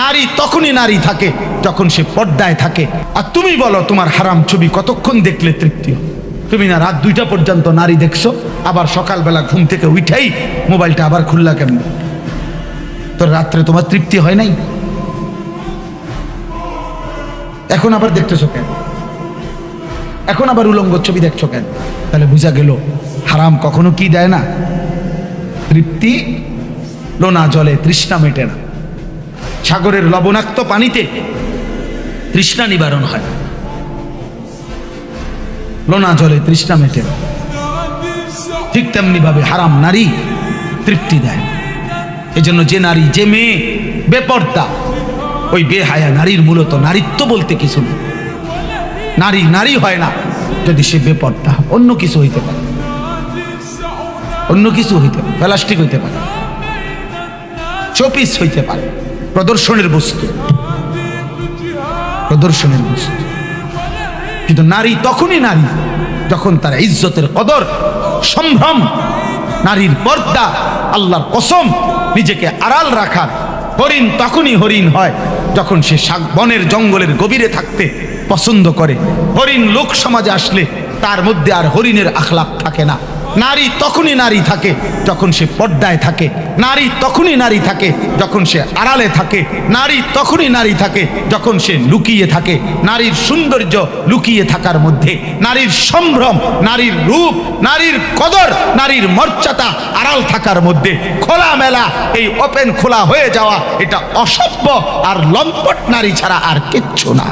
নারী তখনই নারী থাকে যখন সে পর্দায় থাকে। আর তুমি বলো তোমার হারাম ছবি কতক্ষণ দেখলে তৃপ্তি হয়? তুমি না রাত 2টা পর্যন্ত নারী দেখছো, আবার সকালবেলা ঘুম থেকে উঠেই মোবাইলটা আবার খুললা কেমন? তো রাত্রে তোমার তৃপ্তি হয় নাই? এখন আবার দেখতেছো কেন? এখন আবার উলঙ্গ ছবি দেখছো কেন? তাহলে বুঝা গেল হারাম কখনো কি দেয় না? তৃপ্তি। লোনা জলে তৃষ্ণা মেটে না। সাগরের লবণাক্ত পানিতে তৃষ্ণা নিবারণ হয়, লোনা জলে তৃষ্ণা মেটে না। ঠিক তেমনি ভাবে হারাম নারী তৃপ্তি দেয়। এজন্য যে নারী, যে মেয়ে বেপর্দা, ওই বেহায়া নারীর মূলত নারীত্ব বলতে কিছু নেই। নারী নারী হয় না যদি সে বেপর্দা। অন্য কিছু হইতে পারে, অন্য কিছু হইতে পারে, প্লাস্টিক হইতে পারে, শোপিস হইতে পারে, প্রদর্শনের বস্তু, প্রদর্শনের বস্তু। কিন্তু নারী তখনই নারী যখন তার ইজ্জতের কদর, সম্ভ্রম, নারীর পর্দা, আল্লাহর কসম, নিজেকে আড়াল রাখার। হরিণ তখনই হরিণ হয় যখন সে বনের জঙ্গলের গভীরে থাকতে পছন্দ করে। হরিণ লোক সমাজে আসলে তার মধ্যে আর হরিণের আখলাক থাকে না। নারী তখনই নারী থাকে যখন সে পর্দায় থাকে। নারী তখনই নারী থাকে যখন সে আড়ালে থাকে। নারী তখনই নারী থাকে যখন সে লুকিয়ে থাকে। নারীর সৌন্দর্য লুকিয়ে থাকার মধ্যে, নারীর সম্ভ্রম, নারীর রূপ, নারীর কদর, নারীর মর্যাদা আড়াল থাকার মধ্যে। খোলামেলা এই ওপেন খোলা হয়ে যাওয়া, এটা অসভ্য আর লম্পট নারী ছাড়া আর কিচ্ছু না।